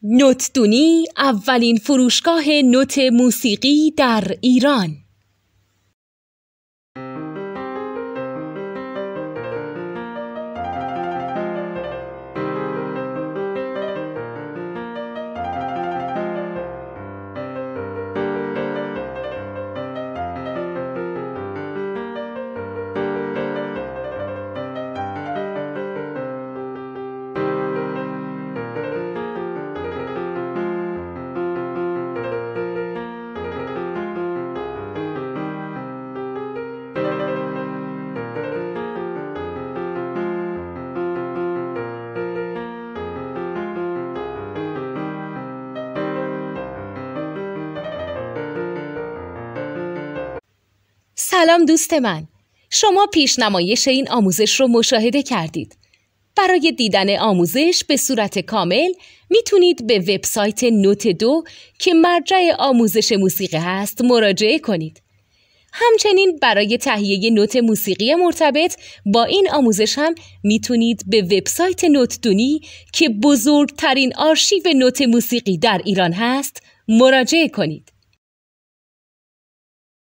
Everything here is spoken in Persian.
نوتدونی اولین فروشگاه نوت موسیقی در ایران. سلام دوست من، شما پیشنمایش این آموزش رو مشاهده کردید. برای دیدن آموزش به صورت کامل میتونید به وبسایت نوت 2 که مرجع آموزش موسیقی هست مراجعه کنید. همچنین برای تهیه نوت موسیقی مرتبط با این آموزش هم میتونید به وبسایت نوتدونی که بزرگترین آرشیو نوت موسیقی در ایران هست مراجعه کنید.